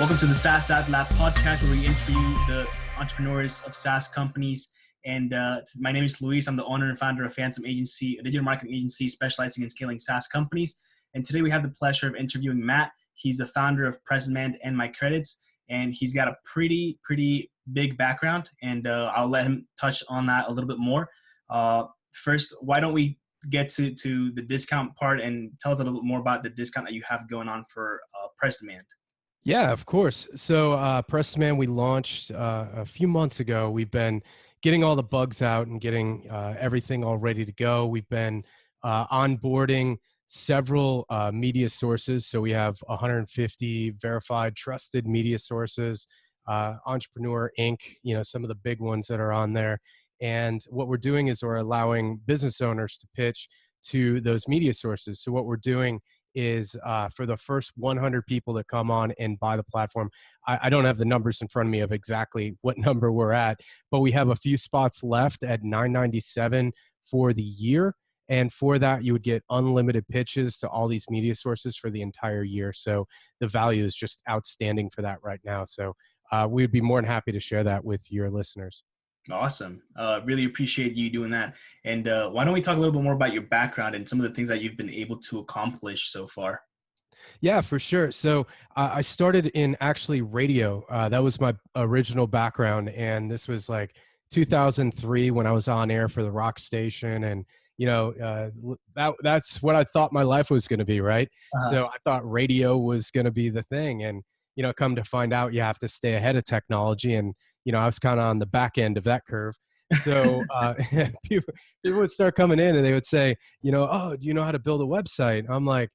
Welcome to the SaaS AdLab podcast, where we interview the entrepreneurs of SaaS companies. And my name is Luis. I'm the owner and founder of Fantôm agency, a digital marketing agency specializing in scaling SaaS companies. And today we have the pleasure of interviewing Matt. He's the founder of PressDemand and MyCredits, and he's got a pretty big background. And I'll let him touch on that a little bit more. First, why don't we get to the discount part and tell us a little bit more about the discount that you have going on for PressDemand. Yeah, of course. So PressDemand, we launched a few months ago. We've been getting all the bugs out and getting everything all ready to go. We've been onboarding several media sources. So we have 150 verified, trusted media sources, Entrepreneur Inc., some of the big ones that are on there. And what we're doing is we're allowing business owners to pitch to those media sources. So what we're doing is for the first 100 people that come on and buy the platform, I don't have the numbers in front of me of exactly what number we're at, but we have a few spots left at $9.97 for the year. And for that, you would get unlimited pitches to all these media sources for the entire year. So the value is just outstanding for that right now. So we would be more than happy to share that with your listeners. Awesome. Really appreciate you doing that. And why don't we talk a little bit more about your background and some of the things that you've been able to accomplish so far? Yeah, for sure. So I started in actually radio. That was my original background. And this was like 2003 when I was on air for the rock station. And, that's what I thought my life was going to be, right? So I thought radio was going to be the thing. And, come to find out you have to stay ahead of technology. And, I was kind of on the back end of that curve. So people would start coming in and they would say, oh, do you know how to build a website? I'm like,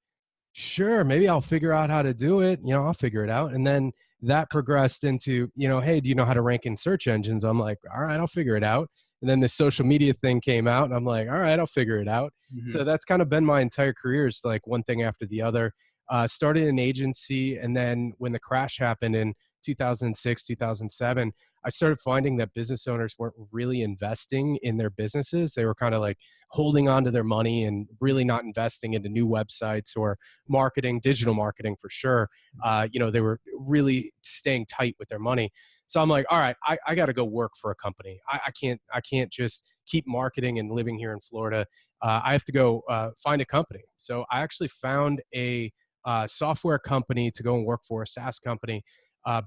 sure, maybe I'll figure out how to do it. I'll figure it out. And then that progressed into, hey, do you know how to rank in search engines? I'm like, all right, I'll figure it out. And then the social media thing came out and I'm like, all right, I'll figure it out. Mm-hmm. So that's kind of been my entire career. It's like one thing after the other. Started an agency. And then when the crash happened in 2006, 2007, I started finding that business owners weren't really investing in their businesses. They were kind of like holding on to their money and really not investing into new websites or marketing, digital marketing for sure. They were really staying tight with their money. So I'm like, all right, I got to go work for a company. I can't just keep marketing and living here in Florida. I have to go find a company. So I actually found a software company to go and work for, a SaaS company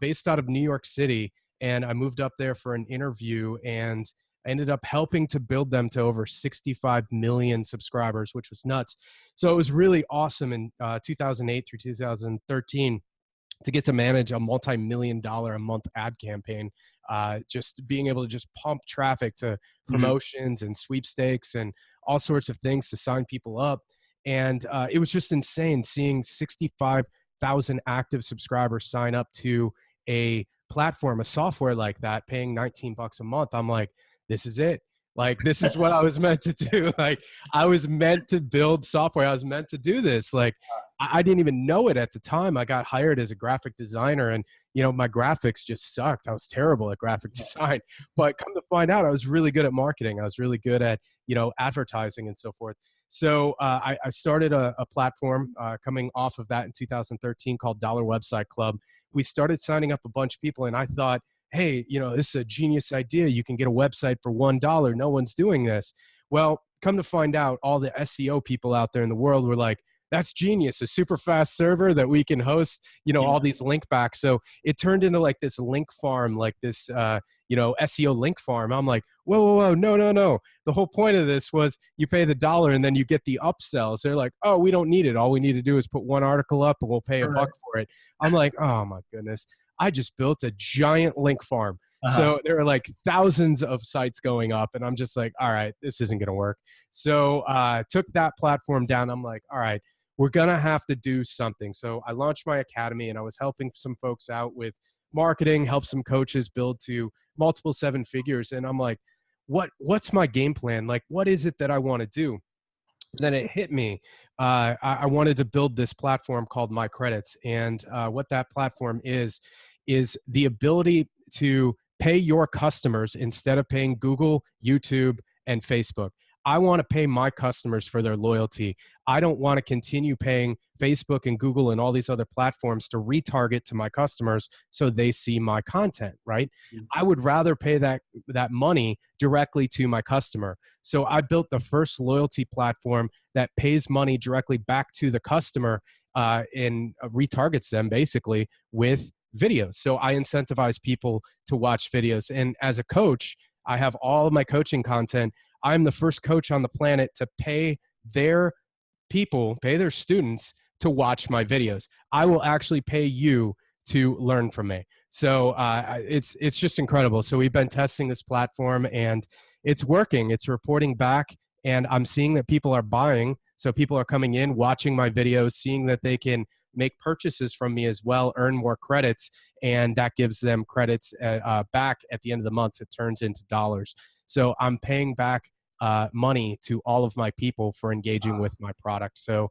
based out of New York City. And I moved up there for an interview and I ended up helping to build them to over 65 million subscribers, which was nuts. So it was really awesome in 2008 through 2013 to get to manage a multi-million-dollar a month ad campaign, just being able to just pump traffic to promotions and sweepstakes and all sorts of things to sign people up. And it was just insane seeing 65,000 active subscribers sign up to a platform, a software like that, paying $19 a month. I'm like, this is it. Like, this is what I was meant to do. Like, I was meant to build software. I was meant to do this. Like, I didn't even know it at the time. I got hired as a graphic designer and, my graphics just sucked. I was terrible at graphic design, but come to find out I was really good at marketing. I was really good at, advertising and so forth. So I started a platform coming off of that in 2013 called Dollar Website Club. We started signing up a bunch of people and I thought, hey, this is a genius idea. You can get a website for $1. No one's doing this. Well, come to find out, all the SEO people out there in the world were like, that's genius, a super fast server that we can host, all these link backs. So it turned into like this link farm, like this, SEO link farm. I'm like, whoa, no. The whole point of this was you pay the $1 and then you get the upsells. They're like, oh, we don't need it. All we need to do is put one article up and we'll pay $1 for it. I'm like, oh my goodness. I just built a giant link farm. So there are like thousands of sites going up and I'm just like, all right, this isn't going to work. So took that platform down. I'm like, all right, we're going to have to do something. So I launched my academy and I was helping some folks out with marketing, help some coaches build to multiple 7 figures. And I'm like, what's my game plan? Like, what is it that I want to do? Then it hit me. I wanted to build this platform called MyCredits. And what that platform is the ability to pay your customers instead of paying Google, YouTube, and Facebook. I want to pay my customers for their loyalty. I don't want to continue paying Facebook and Google and all these other platforms to retarget to my customers so they see my content, right? I would rather pay that money directly to my customer. So I built the first loyalty platform that pays money directly back to the customer and retargets them basically with videos. So I incentivize people to watch videos. And as a coach, I have all of my coaching content. I'm the first coach on the planet to pay their pay their students to watch my videos. I will actually pay you to learn from me. So it's just incredible. So we've been testing this platform and it's working. It's reporting back and I'm seeing that people are buying. So people are coming in, watching my videos, seeing that they can make purchases from me as well, earn more credits, and that gives them credits back at the end of the month. It turns into dollars. So I'm paying back money to all of my people for engaging with my product. So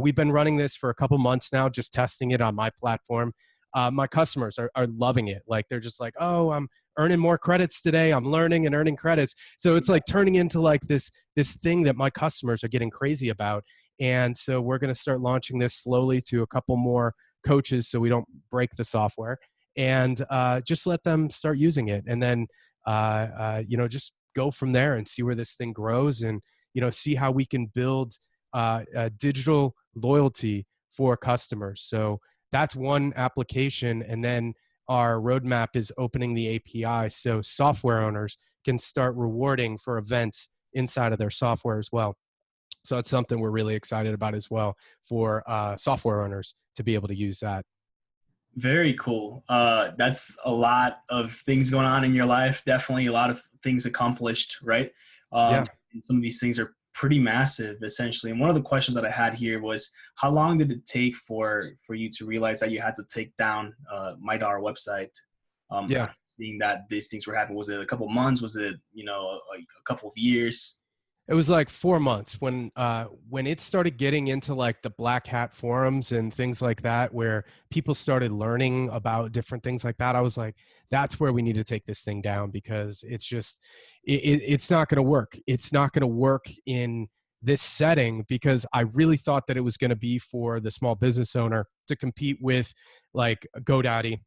we've been running this for a couple months now, just testing it on my platform. My customers are loving it. Like they're just like, oh, I'm earning more credits today. I'm learning and earning credits. So it's like turning into like this thing that my customers are getting crazy about. And so we're going to start launching this slowly to a couple more coaches so we don't break the software and just let them start using it. And then, just go from there and see where this thing grows and, see how we can build digital loyalty for customers. So that's one application. And then our roadmap is opening the API so software owners can start rewarding for events inside of their software as well. So that's something we're really excited about as well for software owners to be able to use that. Very cool. That's a lot of things going on in your life. Definitely a lot of things accomplished, right? Yeah. And some of these things are pretty massive, essentially. And one of the questions that I had here was, how long did it take for you to realize that you had to take down MyDollar website? Yeah. Seeing that these things were happening, was it a couple of months? Was it like a couple of years? It was like 4 months when it started getting into like the black hat forums and things like that, where people started learning about different things like that. I was like, that's where we need to take this thing down because it's just, it's not going to work. It's not going to work in this setting because I really thought that it was going to be for the small business owner to compete with like GoDaddy,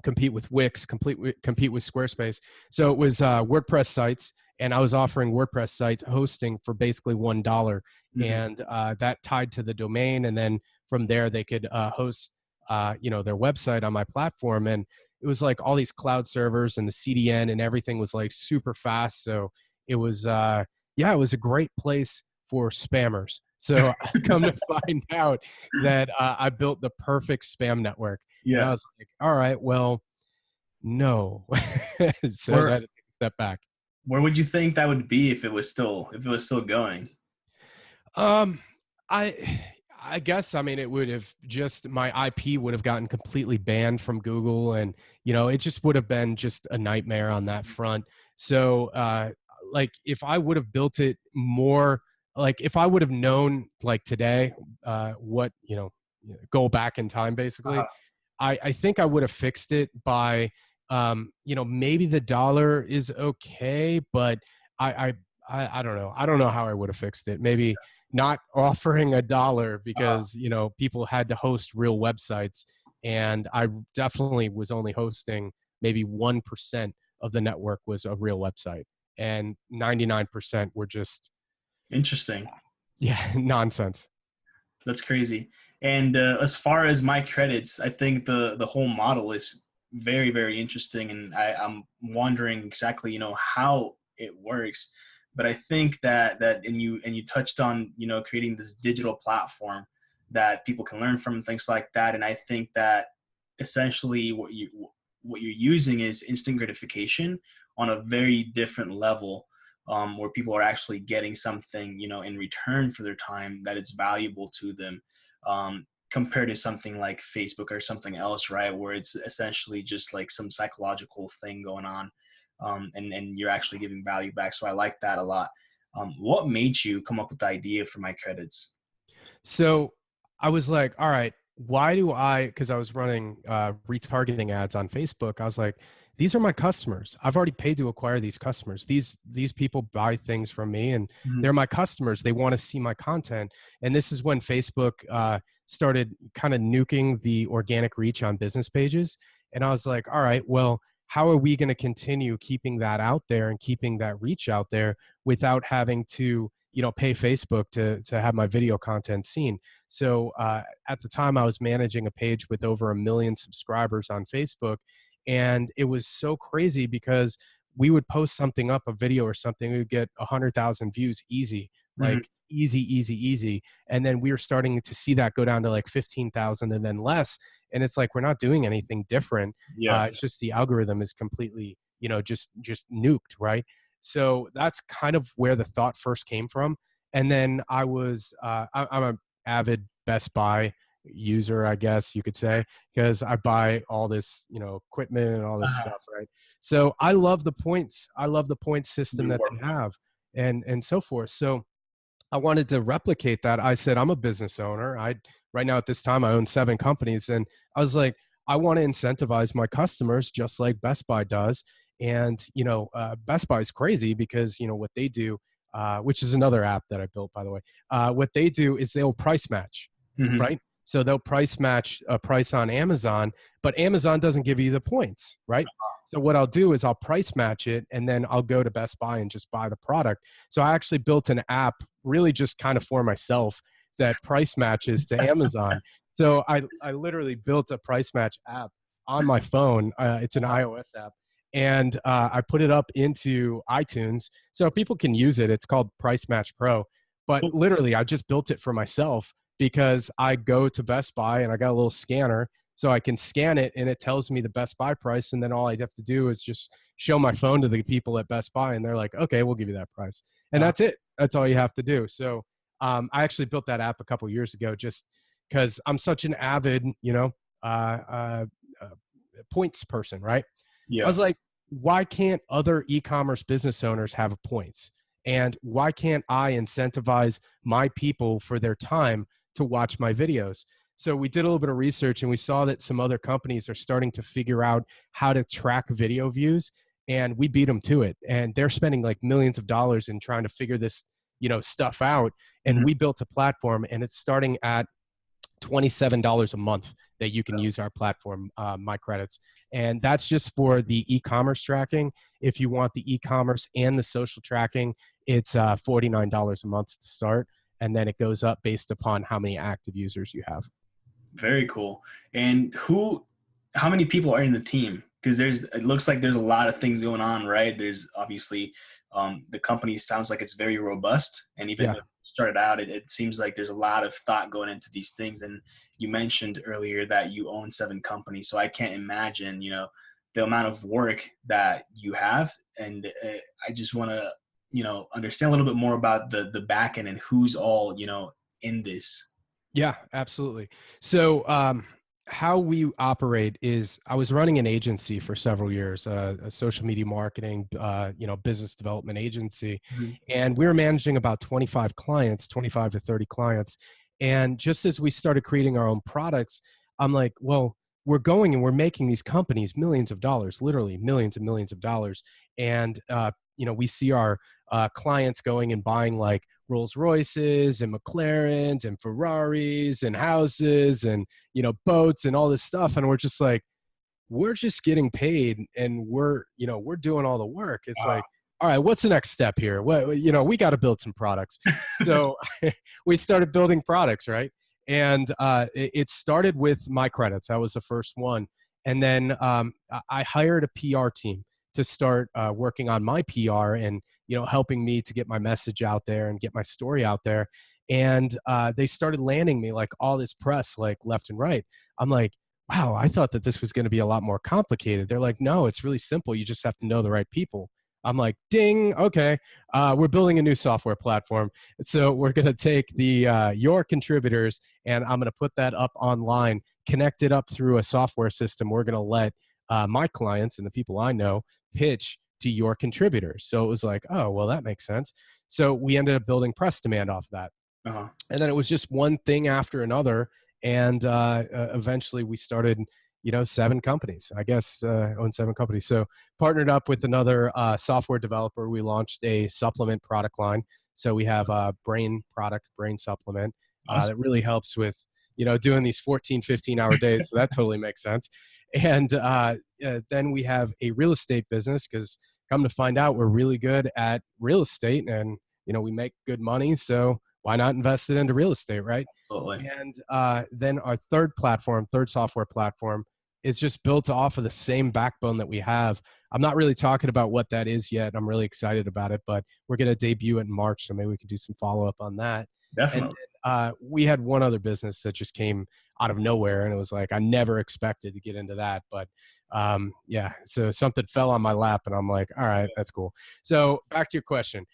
compete with Wix, compete with Squarespace. So it was WordPress sites, and I was offering WordPress site hosting for basically $1, and that tied to the domain, and then from there they could host their website on my platform, and it was like all these cloud servers and the CDN and everything was like super fast. So it was it was a great place for spammers. So I come to find out that I built the perfect spam network. Yeah. And I was like, all right, well, no. So I had to take a step back. Where would you think that would be if it was still going? I guess, I mean, it would have just, my IP would have gotten completely banned from Google, and, it just would have been just a nightmare on that front. So, like if I would have built it more, like if I would have known like today, what, go back in time, basically, I think I would have fixed it by, maybe the dollar is okay, but I don't know. I don't know how I would have fixed it. Maybe not offering $1 because, people had to host real websites. And I definitely was only hosting maybe 1% of the network was a real website. And 99% were just interesting. Yeah, nonsense. That's crazy. And as far as MyCredits, I think the whole model is very, very interesting. And I'm wondering exactly, how it works. But I think that and you touched on, creating this digital platform that people can learn from and things like that. And I think that essentially what you're using is instant gratification on a very different level, where people are actually getting something, in return for their time that is valuable to them, compared to something like Facebook or something else, right? Where it's essentially just like some psychological thing going on, and you're actually giving value back. So I like that a lot. What made you come up with the idea for MyCredits? So I was like, all right, why do because I was running retargeting ads on Facebook. I was like, these are my customers. I've already paid to acquire these customers. These people buy things from me, and they're my customers. They want to see my content. And this is when Facebook started kind of nuking the organic reach on business pages. And I was like, all right, well, how are we going to continue keeping that out there and keeping that reach out there without having to, pay Facebook to have my video content seen? So at the time, I was managing a page with over 1 million subscribers on Facebook. And it was so crazy because we would post something up, a video or something, we would get 100,000 views easy, like easy. And then we were starting to see that go down to like 15,000 and then less. And it's like, we're not doing anything different. It's just the algorithm is completely, just nuked, right? So that's kind of where the thought first came from. And then I'm an avid Best Buy user, I guess you could say, because I buy all this, equipment and all this stuff, right? So I love the points. I love the point system that they have and so forth. So I wanted to replicate that. I said, I'm a business owner. Right now at this time, I own 7 companies. And I was like, I want to incentivize my customers just like Best Buy does. And, Best Buy is crazy because, what they do, which is another app that I built, by the way, what they do is they'll price match, right? So they'll price match a price on Amazon, but Amazon doesn't give you the points, right? So what I'll do is I'll price match it, and then I'll go to Best Buy and just buy the product. So I actually built an app really just kind of for myself that price matches to Amazon. So I literally built a price match app on my phone. It's an iOS app. And I put it up into iTunes so people can use it. It's called Price Match Pro. But literally, I just built it for myself because I go to Best Buy and I got a little scanner so I can scan it and it tells me the Best Buy price. And then all I have to do is just show my phone to the people at Best Buy and they're like, okay, we'll give you that price. And that's it. That's all you have to do. So I actually built that app a couple of years ago just because I'm such an avid, points person, right? I was like, why can't other e-commerce business owners have points? And why can't I incentivize my people for their time to watch my videos? So we did a little bit of research and we saw that some other companies are starting to figure out how to track video views, and we beat them to it. And they're spending like millions of dollars in trying to figure this, stuff out. And we built a platform, and it's starting at $27 a month that you can use our platform, MyCredits. And that's just for the e-commerce tracking. If you want the e-commerce and the social tracking, it's $49 a month to start. And then it goes up based upon how many active users you have. Very cool. And how many people are in the team? Because it looks like there's a lot of things going on, right? There's obviously the company sounds like it's very robust, and even though it started out, it seems like there's a lot of thought going into these things. And you mentioned earlier that you own 7 companies, so I can't imagine, the amount of work that you have. And I just want to, understand a little bit more about the back end and who's all, in this. Yeah, absolutely. So how we operate is I was running an agency for several years, a social media marketing, business development agency. And we were managing about 25 to 30 clients. And just as we started creating our own products, I'm like, well, we're going and we're making these companies millions of dollars, literally millions and millions of dollars. And, we see our clients going and buying like Rolls Royces and McLarens and Ferraris and houses and, boats and all this stuff. And we're just like, we're just getting paid and we're doing all the work. It's like, all right, what's the next step here? We got to build some products. So we started building products, right? And it started with MyCredits. That was the first one. And then I hired a PR team to start working on my PR and, helping me to get my message out there and get my story out there. And they started landing me like all this press, like left and right. I'm like, wow, I thought that this was going to be a lot more complicated. They're like, no, it's really simple. You just have to know the right people. I'm like, ding, okay. We're building a new software platform. So we're going to take your contributors and I'm going to put that up online, connect it up through a software system. We're going to let my clients and the people I know pitch to your contributors. So it was like, oh, well, that makes sense. So we ended up building PressDemand off of that. And then it was just one thing after another. And eventually we started, 7 companies, I guess, own 7 companies. So partnered up with another software developer. We launched a supplement product line. So we have a brain supplement Awesome. that really helps with, doing these 14, 15-hour days. So that totally makes sense. And then we have a real estate business, because come to find out, we're really good at real estate, and, we make good money. So why not invest it into real estate, right? Absolutely. And then our third software platform, is just built off of the same backbone that we have. I'm not really talking about what that is yet. I'm really excited about it, but we're going to debut it in March, so maybe we can do some follow-up on that. Definitely. And we had one other business that just came out of nowhere, and it was like, I never expected to get into that, but yeah, so something fell on my lap, and I'm like, all right, that's cool. So back to your question.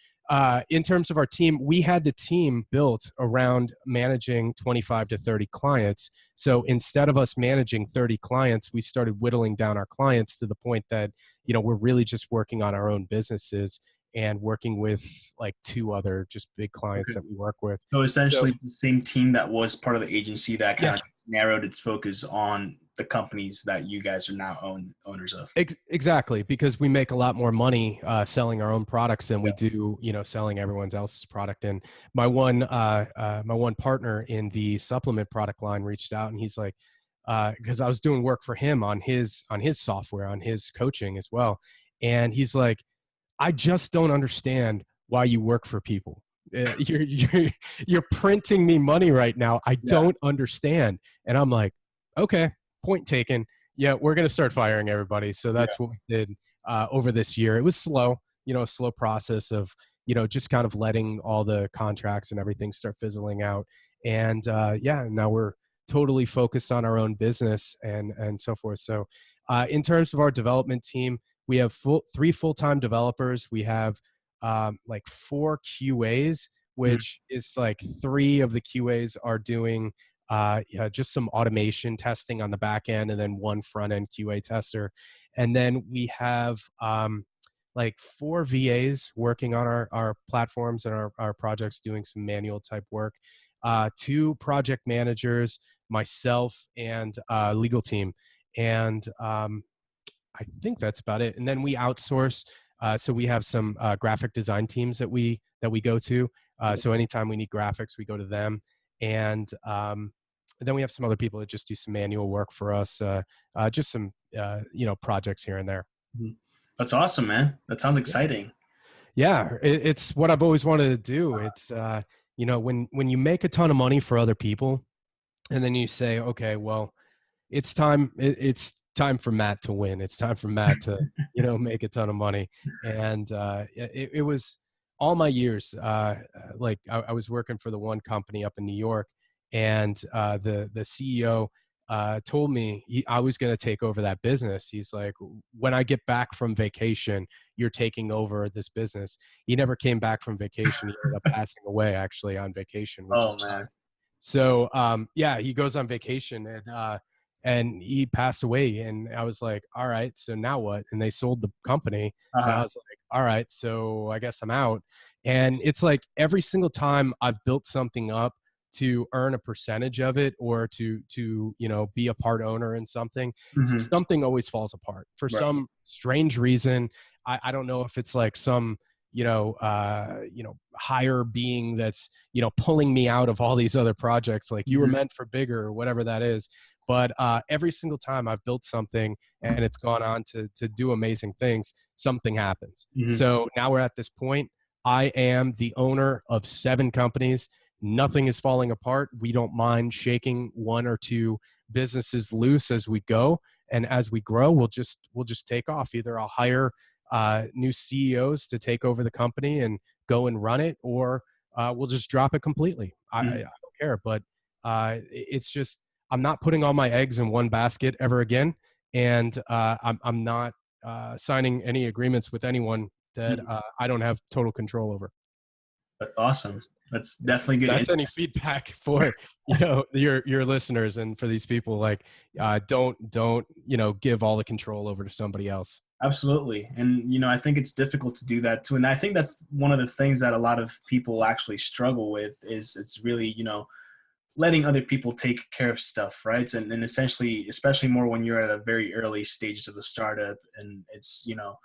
In terms of our team, we had the team built around managing 25 to 30 clients. So instead of us managing 30 clients, we started whittling down our clients to the point that, we're really just working on our own businesses and working with like 2 other just big clients that we work with. So essentially the same team that was part of the agency that kind of narrowed its focus on the companies that you guys are now owners of. Exactly, because we make a lot more money selling our own products than we do, selling everyone else's product. And my one partner in the supplement product line reached out, and he's like, because I was doing work for him on his software, on his coaching as well, and he's like, I just don't understand why you work for people. You're printing me money right now. I don't understand. And I'm like, okay, point taken. Yeah, we're going to start firing everybody. So that's what we did over this year. It was slow, a slow process of, just kind of letting all the contracts and everything start fizzling out. And now we're totally focused on our own business and so forth. So in terms of our development team, we have 3 full-time developers. We have like 4 QAs, which is like 3 of the QAs are doing just some automation testing on the back end, and then 1 front-end QA tester. And then we have like 4 VAs working on our platforms and our projects, doing some manual type work, 2 project managers, myself, and legal team. And I think that's about it. And then we outsource. So we have some graphic design teams that we go to. So anytime we need graphics, we go to them. And then we have some other people that just do some manual work for us, just some projects here and there. That's awesome, man. That sounds exciting. Yeah, it's what I've always wanted to do. It's when you make a ton of money for other people, and then you say, okay, well, it's time. It's time for Matt to win. It's time for Matt to, make a ton of money. And it was all my years. Like I was working for the one company up in New York, and the CEO told me I was going to take over that business. He's like, when I get back from vacation, you're taking over this business. He never came back from vacation. He ended up passing away actually on vacation. Man. So he goes on vacation, and he passed away, and I was like, all right, so now what? And they sold the company. And I was like, all right, so I guess I'm out. And it's like every single time I've built something up to earn a percentage of it, or to be a part owner in something, something always falls apart for some strange reason. I don't know if it's like some higher being that's pulling me out of all these other projects, like you were meant for bigger, or whatever that is. But every single time I've built something and it's gone on to do amazing things, something happens. So now we're at this point. I am the owner of 7 companies. Nothing is falling apart. We don't mind shaking 1 or 2 businesses loose as we go. And as we grow, we'll just take off. Either I'll hire new CEOs to take over the company and go and run it, or we'll just drop it completely. I don't care. But it's just, I'm not putting all my eggs in one basket ever again. And I'm not signing any agreements with anyone that I don't have total control over. That's awesome. That's definitely good. That's any feedback for your listeners, and for these people, like don't give all the control over to somebody else. Absolutely. And I think it's difficult to do that too. And I think that's one of the things that a lot of people actually struggle with is it's really letting other people take care of stuff, right? And essentially, especially more when you're at a very early stages of a startup, and it's, you know,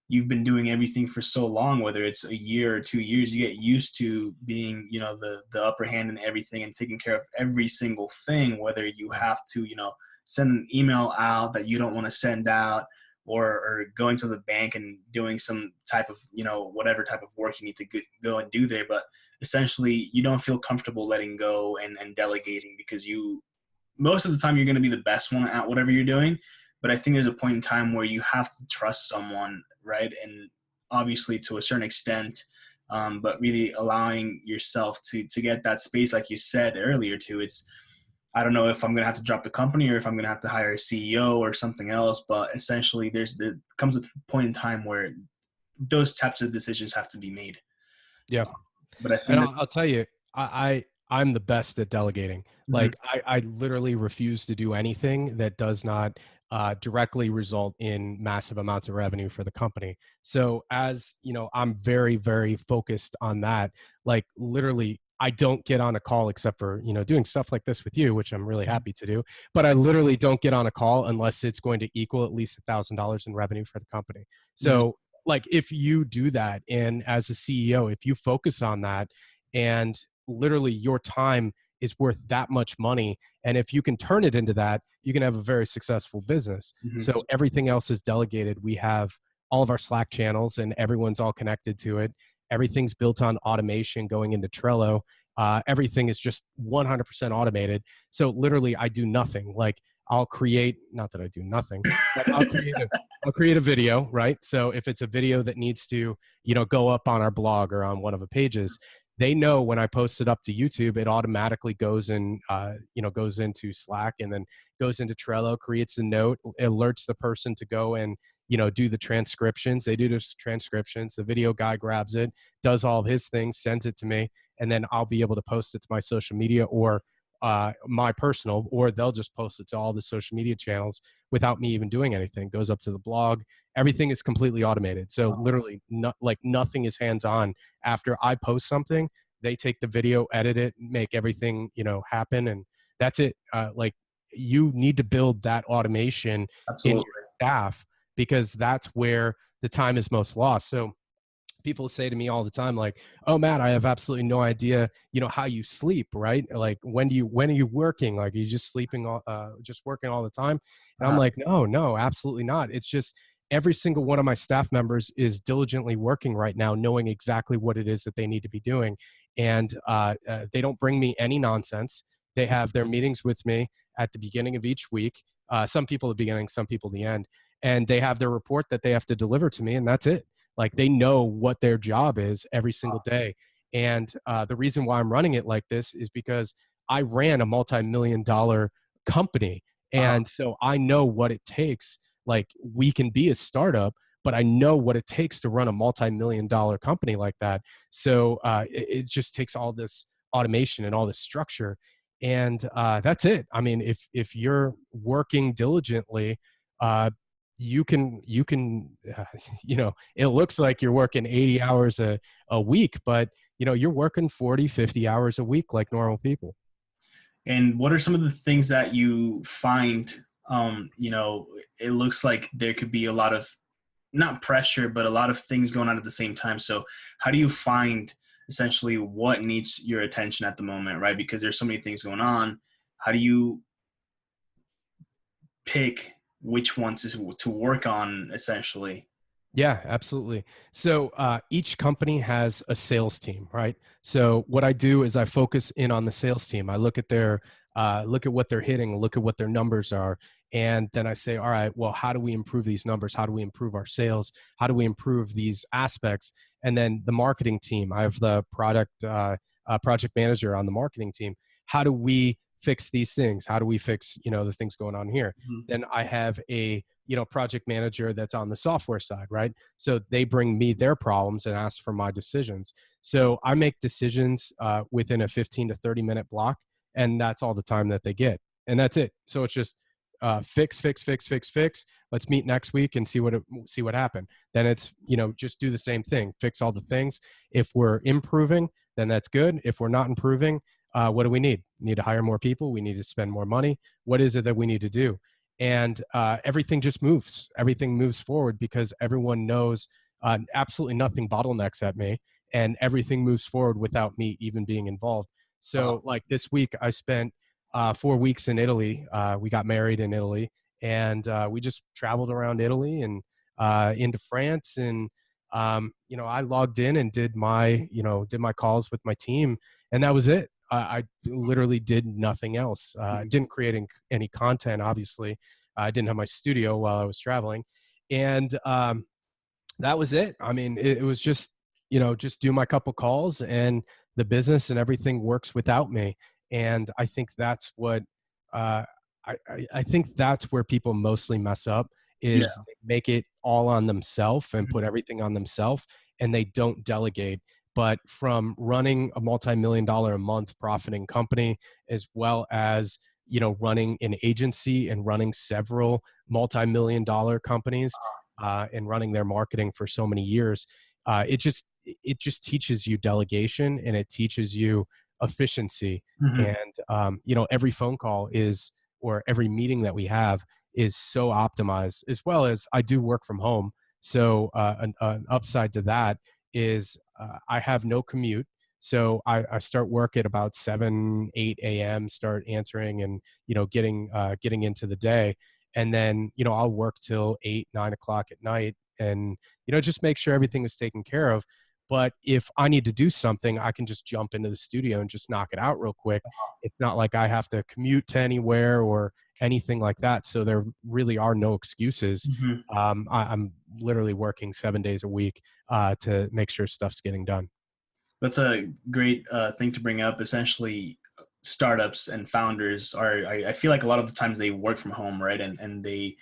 you've been doing everything for so long, whether it's a year or 2 years, you get used to being, you know, the upper hand in everything and taking care of every single thing, whether you have to, you know, send an email out that you don't want to send out, or going to the bank and doing some type of, you know, whatever type of work you need to go and do there. But essentially, you don't feel comfortable letting go and delegating, because you, most of the time, you're going to be the best one at whatever you're doing. But I think there's a point in time where you have to trust someone, right? And obviously to a certain extent, but really allowing yourself to get that space, like you said earlier, too. It's, I don't know if I'm going to have to drop the company or if I'm going to have to hire a CEO or something else, but essentially there comes a point in time where those types of decisions have to be made. Yeah. But I And think I'll tell you, I'm the best at delegating. Like I literally refuse to do anything that does not directly result in massive amounts of revenue for the company. So as you know, I'm very, very focused on that. Like literally, I don't get on a call except for, you know, doing stuff like this with you, which I'm really happy to do. But I literally don't get on a call unless it's going to equal at least $1,000 in revenue for the company. So like if you do that, and as a CEO, if you focus on that, and literally your time is worth that much money, and if you can turn it into that, you can have a very successful business. So everything else is delegated. We have all of our Slack channels and everyone's all connected to it. Everything's built on automation going into Trello. Everything is just 100% automated. So literally I do nothing. Like I'll create, not that I do nothing, but I'll create a video, right? So if it's a video that needs to, you know, go up on our blog or on one of the pages, they know when I post it up to YouTube, it automatically goes in, you know, goes into Slack and then goes into Trello, creates a note, alerts the person to go and, you know, do the transcriptions. They do the transcriptions. The video guy grabs it, does all of his things, sends it to me, and then I'll be able to post it to my social media or my personal, or they'll just post it to all the social media channels without me even doing anything. Goes up to the blog. Everything is completely automated. So literally like nothing is hands-on. After I post something, they take the video, edit it, make everything, you know, happen. And that's it. Like you need to build that automation in your staff, because that's where the time is most lost. So people say to me all the time, like, oh, Matt, I have absolutely no idea, you know, how you sleep, right? Like, when are you working? Like, are you just sleeping, just working all the time? And I'm like, no, absolutely not. It's just every single one of my staff members is diligently working right now, knowing exactly what it is that they need to be doing. And they don't bring me any nonsense. They have their meetings with me at the beginning of each week. Some people at the beginning, some people at the end. And they have their report that they have to deliver to me, and that's it. Like they know what their job is every single day. And the reason why I'm running it like this is because I ran a multi-million-dollar company. And so I know what it takes. Like we can be a startup, but I know what it takes to run a multi-million-dollar company like that. So it just takes all this automation and all this structure. And that's it. I mean, if you're working diligently, you can, you know, it looks like you're working 80 hours a week, but, you know, you're working 40, 50 hours a week like normal people. And what are some of the things that you find, you know, it looks like there could be a lot of, not pressure, but a lot of things going on at the same time. So how do you find essentially what needs your attention at the moment, right? Because there's so many things going on. How do you pick which ones to work on essentially? Yeah, absolutely. So each company has a sales team, right? So what I do is I focus in on the sales team. I look at their, look at what they're hitting, look at what their numbers are. And then I say, all right, well, how do we improve these numbers? How do we improve our sales? How do we improve these aspects? And then the marketing team, I have the project manager on the marketing team. How do we fix these things? How do we fix, you know, the things going on here? Then I have a, you know, project manager that's on the software side, right? So they bring me their problems and ask for my decisions. So I make decisions within a 15 to 30 minute block, and that's all the time that they get. And that's it. So it's just fix. Let's meet next week and see what happened. Then it's, you know, just do the same thing, fix all the things. If we're improving, then that's good. If we're not improving, what do we need? We need to hire more people. We need to spend more money. What is it that we need to do? And everything just moves. Everything moves forward because everyone knows absolutely nothing bottlenecks at me, and everything moves forward without me even being involved. So like this week, I spent 4 weeks in Italy. We got married in Italy, and we just traveled around Italy and into France. And I logged in and did my calls with my team, and that was it. I literally did nothing else. Didn't create any content, obviously. I didn't have my studio while I was traveling. And that was it. I mean, it was just, just do my couple calls, and the business and everything works without me. And I think that's what, uh, I think that's where people mostly mess up, Yeah. is they make it all on themselves and put everything on themselves, and they don't delegate. But from running a multi-million-dollar a month profiting company, as well as running an agency and running several multi-million-dollar companies, and running their marketing for so many years, it just teaches you delegation, and it teaches you efficiency. And every phone call or every meeting that we have is so optimized. As well as I do work from home, so an upside to that is I have no commute. So I start work at about 7, 8 a.m., start answering and, getting into the day. And then, I'll work till 8, 9 o'clock at night, and, just make sure everything is taken care of. But if I need to do something, I can just jump into the studio and just knock it out real quick. It's not like I have to commute to anywhere or anything like that. So there really are no excuses. I'm literally working 7 days a week to make sure stuff's getting done. That's a great thing to bring up. Essentially, startups and founders I feel like a lot of the times they work from home, right? And they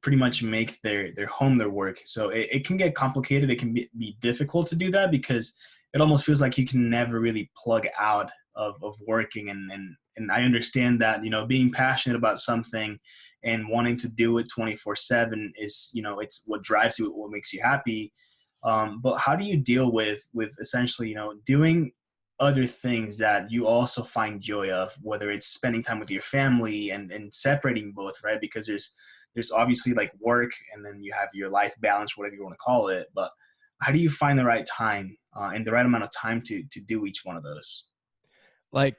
pretty much make their home their work. So it can get complicated. It can be difficult to do that because it almost feels like you can never really plug out of working. And I understand that, being passionate about something and wanting to do it 24/7 is, it's what drives you, what makes you happy. But how do you deal with essentially, doing other things that you also find joy of, whether it's spending time with your family and separating both, right? Because there's obviously like work, and then you have your life balance, whatever you want to call it. But how do you find the right time and the right amount of time to do each one of those? Like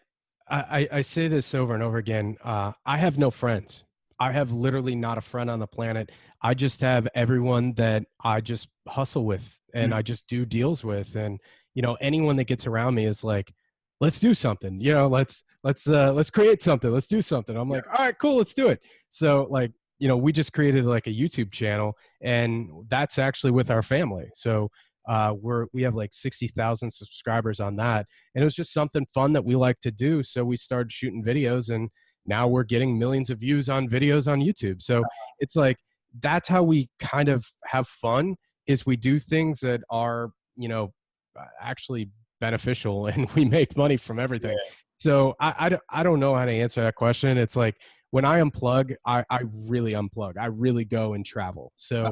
I say this over and over again. I have no friends. I have literally not a friend on the planet. I just have everyone that I just hustle with and I just do deals with. And, anyone that gets around me is like, let's do something, let's create something. Let's do something. I'm like, all right, cool. Let's do it. So like, we just created like a YouTube channel, and that's actually with our family. So we have like 60,000 subscribers on that. And it was just something fun that we like to do. So we started shooting videos, and now we're getting millions of views on videos on YouTube. So it's like, that's how we kind of have fun, is we do things that are, actually beneficial, and we make money from everything. So I don't know how to answer that question. It's like, when I unplug, I really unplug. I really go and travel. So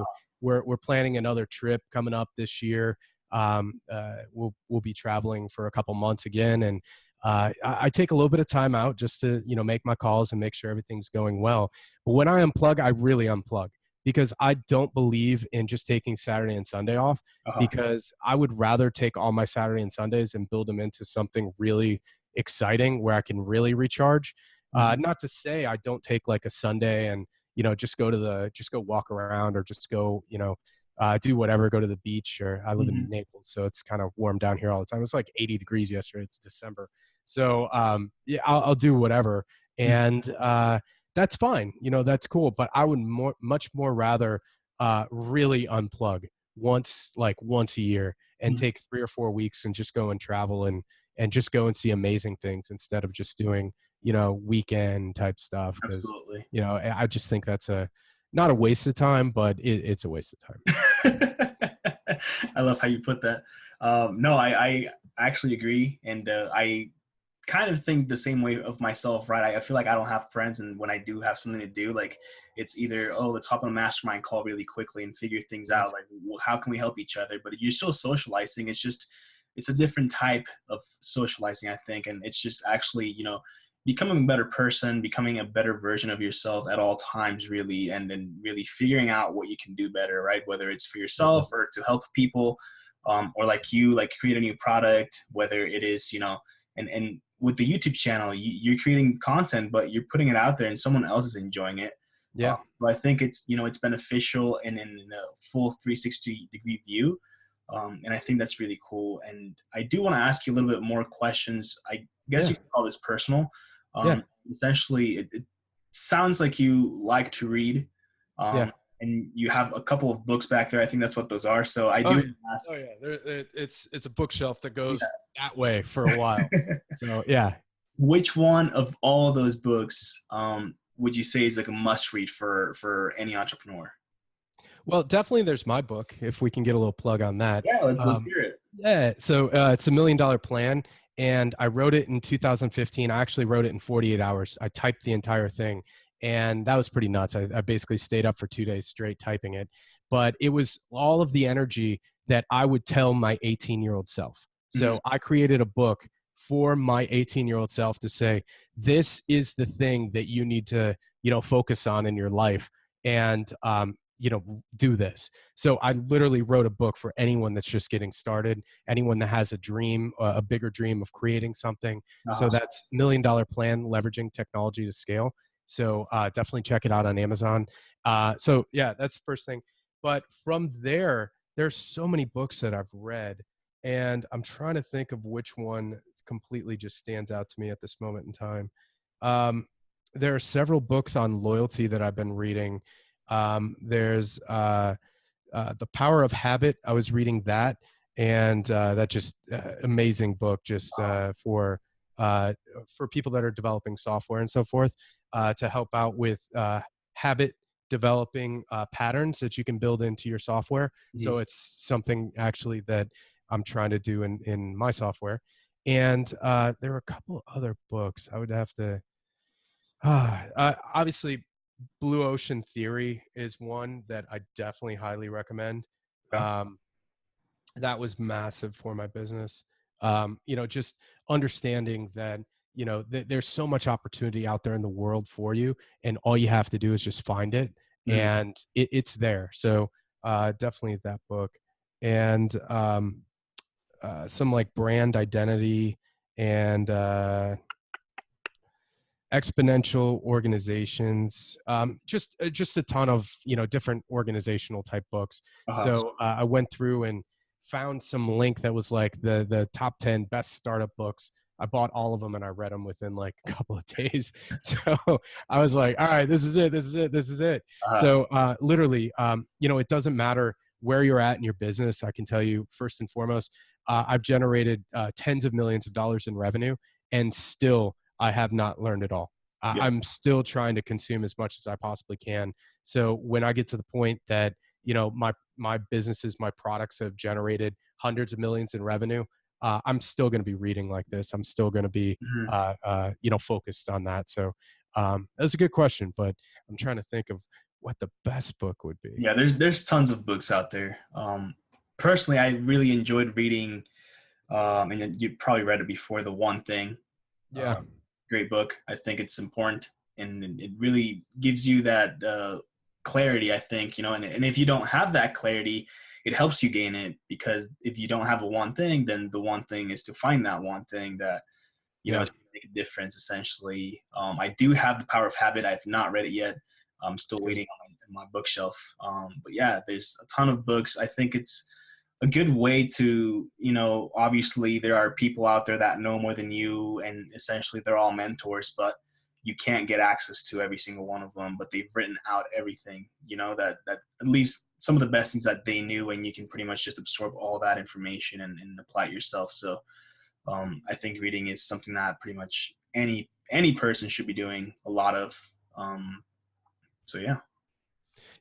we're planning another trip coming up this year. We'll be traveling for a couple months again, and I take a little bit of time out just to make my calls and make sure everything's going well. But when I unplug, I really unplug, because I don't believe in just taking Saturday and Sunday off, because I would rather take all my Saturday and Sundays and build them into something really exciting where I can really recharge. Not to say I don't take like a Sunday and just go walk around, or just go do whatever, go to the beach. Or I live in Naples, so it's kind of warm down here all the time. It's like 80 degrees yesterday. It's December. So yeah, I'll do whatever. And that's fine. That's cool. But I would much more rather really unplug once a year, and take 3 or 4 weeks and just go and travel and just go and see amazing things, instead of just doing weekend type stuff. Because Absolutely. I just think that's not a waste of time, but it's a waste of time. I love how you put that. No, I actually agree. And I kind of think the same way of myself, right? I feel like I don't have friends. And when I do have something to do, like, it's either, let's hop on a mastermind call really quickly and figure things out. Like, how can we help each other? But you're still socializing. It's just it's a different type of socializing, I think. And it's just actually, becoming a better person, becoming a better version of yourself at all times, really, and then really figuring out what you can do better, right? Whether it's for yourself or to help people, or like create a new product, whether it is, and with the YouTube channel, you're creating content, but you're putting it out there and someone else is enjoying it. Yeah. So I think it's, it's beneficial in a full 360-degree view. And I think that's really cool. And I do want to ask you a little bit more questions. I guess you can call this personal. Essentially, it sounds like you like to read. And you have a couple of books back there. I think that's what those are. So I do ask. Oh yeah, it's a bookshelf that goes that way for a while. So yeah. Which one of all of those books would you say is like a must read for any entrepreneur? Well, definitely there's my book, if we can get a little plug on that. Yeah, let's hear it. Yeah, so it's $1 Million Plan, and I wrote it in 2015. I actually wrote it in 48 hours. I typed the entire thing, and that was pretty nuts. I basically stayed up for 2 days straight typing it, but it was all of the energy that I would tell my 18-year-old self. So I created a book for my 18-year-old self to say, this is the thing that you need to, focus on in your life, and do this. So I literally wrote a book for anyone that's just getting started, anyone that has a dream, a bigger dream of creating something. So that's $1 Million Plan, leveraging technology to scale. So definitely check it out on Amazon. So yeah, that's the first thing. But from there's so many books that I've read, and I'm trying to think of which one completely just stands out to me at this moment in time. There are several books on loyalty that I've been reading. There's The Power of Habit. I was reading that, and that just amazing book, just for people that are developing software and so forth, to help out with habit developing patterns that you can build into your software. So it's something actually that I'm trying to do in my software. And there were a couple other books I would have to obviously Blue Ocean Theory is one that I definitely highly recommend. That was massive for my business. Just understanding that, there's so much opportunity out there in the world for you, and all you have to do is just find it, and it's there. So definitely that book. And some like brand identity and exponential organizations, just a ton of different organizational type books. So I went through and found some link that was like the top 10 best startup books. I bought all of them and I read them within like a couple of days. So I was like, all right, this is it. So literally, it doesn't matter where you're at in your business. I can tell you first and foremost, I've generated tens of millions of dollars in revenue, and still I have not learned it all. I'm still trying to consume as much as I possibly can. So when I get to the point that, my businesses, my products have generated hundreds of millions in revenue, I'm still going to be reading like this. I'm still going to be, focused on that. So that's a good question, but I'm trying to think of what the best book would be. Yeah, there's tons of books out there. Personally, I really enjoyed reading, and you probably read it before, The One Thing. Yeah. Great book. I think it's important, and it really gives you that clarity, I think, and if you don't have that clarity, it helps you gain it, because if you don't have a one thing, then the one thing is to find that one thing that, is going to make a difference, essentially. I do have The Power of Habit. I've not read it yet. I'm still waiting on my bookshelf. But yeah, there's a ton of books. I think it's a good way to, obviously there are people out there that know more than you, and essentially they're all mentors, but you can't get access to every single one of them, but they've written out everything, that at least some of the best things that they knew, and you can pretty much just absorb all that information and apply it yourself. So I think reading is something that pretty much any person should be doing a lot of. So yeah.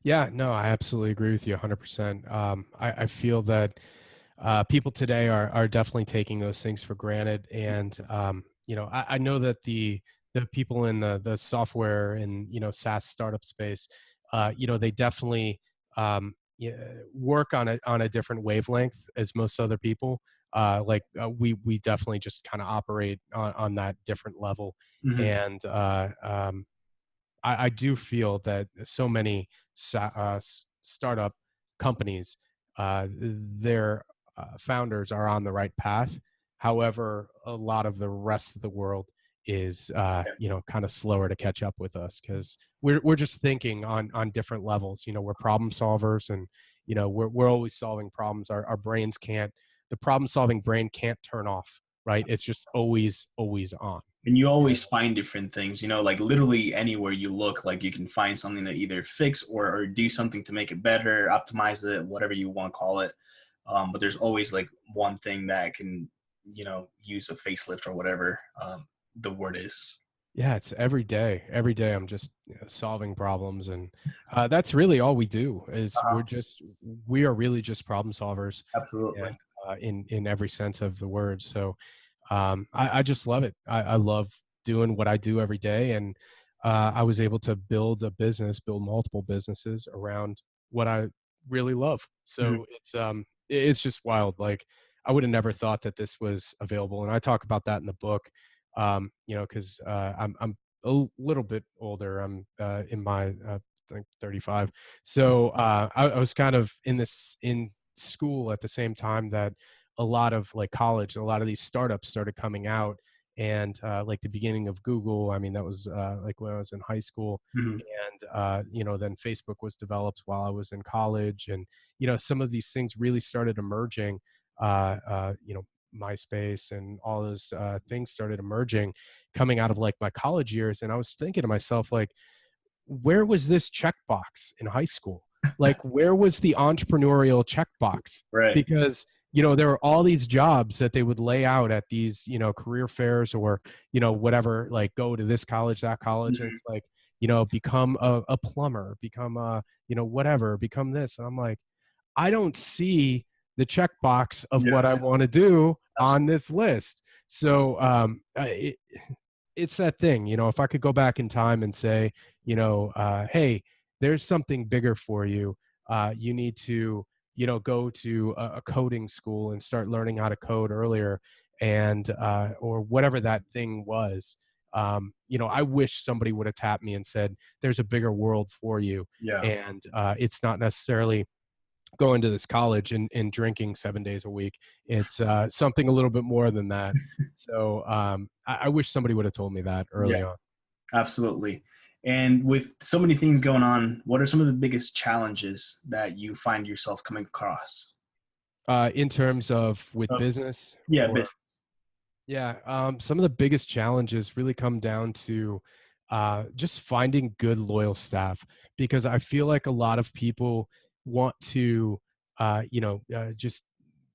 Yeah, no, I absolutely agree with you 100%. I feel that people today are definitely taking those things for granted. And, I know that the people in the software and, SaaS startup space, they definitely work on a different wavelength as most other people. we definitely just kind of operate on that different level. Hmm. And I do feel that so many startup companies, their founders are on the right path. However, a lot of the rest of the world is, kind of slower to catch up with us because we're just thinking on different levels. We're problem solvers, and we're always solving problems. Our brains can't. The problem solving brain can't turn off. Right? It's just always on. And you always find different things, like literally anywhere you look, like you can find something to either fix or do something to make it better, optimize it, whatever you want to call it. But there's always like one thing that can, use a facelift or whatever the word is. Yeah, it's every day. Every day I'm just solving problems, and that's really all we do. Is Uh-huh. we are really just problem solvers, Absolutely. and in every sense of the word. So I just love it. I love doing what I do every day, and I was able to build build multiple businesses around what I really love. Mhm. So it's just wild. Like I would have never thought that this was available, and I talk about that in the book. Because I'm a little bit older. I'm in my I think 35. So I was kind of in school at the same time that a lot of like college, a lot of these startups started coming out, and like the beginning of Google. I mean, that was like when I was in high school, Mhm. and then Facebook was developed while I was in college, and some of these things really started emerging. MySpace and all those things started emerging coming out of like my college years, and I was thinking to myself like, where was this checkbox in high school? Like, where was the entrepreneurial checkbox? Right. Because, there were all these jobs that they would lay out at these, career fairs or, whatever, like go to this college, that college. And Mhm. it's like, become a plumber, become a, whatever, become this. And I'm like, I don't see the checkbox of Yeah. what I want to do on Absolutely. this list. So it's that thing, if I could go back in time and say, hey, there's something bigger for you. You need to, go to a coding school and start learning how to code earlier, and or whatever that thing was. I wish somebody would have tapped me and said, there's a bigger world for you. Yeah. And it's not necessarily going to this college and drinking 7 days a week. It's something a little bit more than that. So I wish somebody would have told me that Yeah. early on. Absolutely. And with so many things going on, what are some of the biggest challenges that you find yourself coming across? In terms of with Uh, business yeah, or business. yeah, some of the biggest challenges really come down to just finding good, loyal staff, because I feel like a lot of people want to, just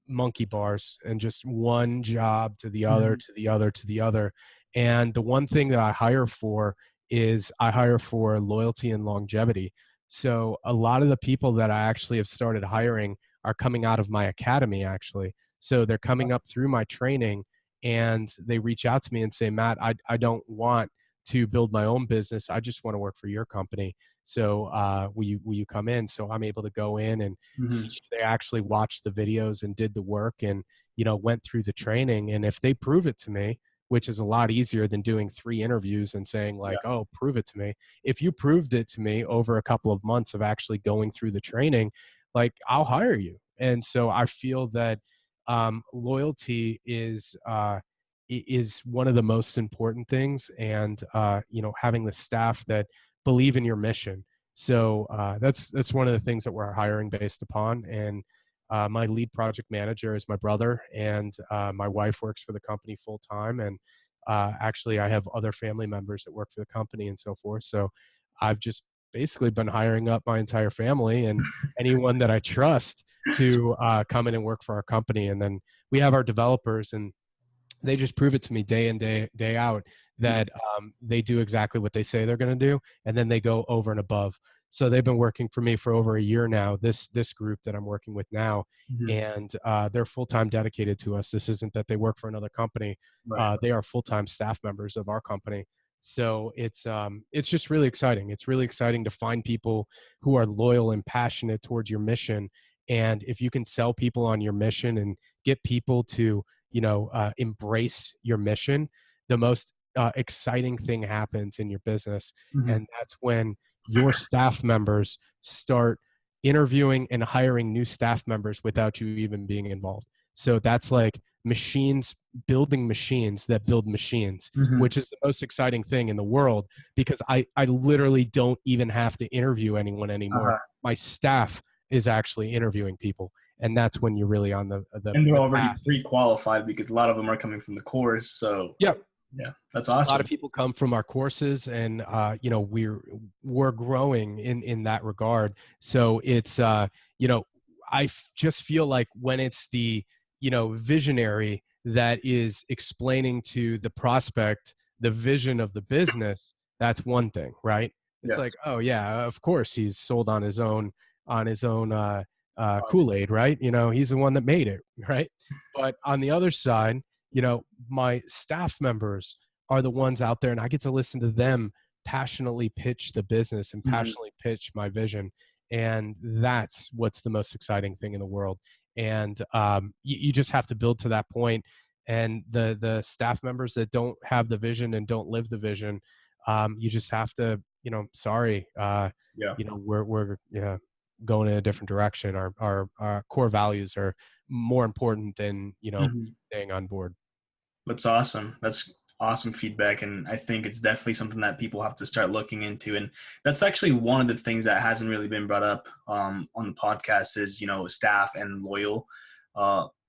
monkey bars and just one job to the other, Mhm. to the other, to the other. And the one thing that I hire for is I hire for loyalty and longevity. So a lot of the people that I actually have started hiring are coming out of my academy, actually. So they're coming up through my training, and they reach out to me and say, Matt, I don't want to build my own business. I just want to work for your company. So will you come in? So I'm able to go in and Mhm. see if they actually watched the videos and did the work, and went through the training. And if they prove it to me, which is a lot easier than doing 3 interviews and saying Yeah. like, oh, prove it to me. If you proved it to me over a couple of months of actually going through the training, like, I'll hire you. And so I feel that loyalty is one of the most important things, and having the staff that believe in your mission. So that's one of the things that we're hiring based upon. And my lead project manager is my brother, and my wife works for the company full time. And actually, I have other family members that work for the company and so forth. So I've just basically been hiring up my entire family and anyone that I trust to come in and work for our company. And then we have our developers, and they just prove it to me day in day out that they do exactly what they say they're going to do, and then they go over and above. So they've been working for me for over a year now, this group that I'm working with now. Mhm. And they're full-time dedicated to us. This isn't that they work for another company. Right. They are full-time staff members of our company. So it's just really exciting. It's really exciting to find people who are loyal and passionate towards your mission, And if you can sell people on your mission and get people to, embrace your mission, the most exciting thing happens in your business. Mm-hmm. And that's when your staff members start interviewing and hiring new staff members without you even being involved. So that's like machines building machines that build machines, Mm-hmm. which is the most exciting thing in the world, because I literally don't even have to interview anyone anymore. Uh-huh. My staff is actually interviewing people. And that's when you're really on the And they're already path. pre-qualified because a lot of them are coming from the course. So Yep. yeah, that's A lot awesome. of people come from our courses, and we're growing in that regard. So it's just feel like when it's the visionary that is explaining to the prospect the vision of the business, that's one thing, right? It's like, Yes. oh yeah, of course he's sold on his own Kool-Aid, right? He's the one that made it, right? But on the other side, my staff members are the ones out there, and I get to listen to them passionately pitch the business and Mm-hmm. passionately pitch my vision. And that's what's the most exciting thing in the world. And you just have to build to that point. And the staff members that don't have the vision and don't live the vision, you just have to, sorry, Yeah. we're going in a different direction. Our core values are more important than Mm-hmm. staying on board. That's awesome. That's awesome feedback. And I think it's definitely something that people have to start looking into. And that's actually one of the things that hasn't really been brought up on the podcast is, staff and loyal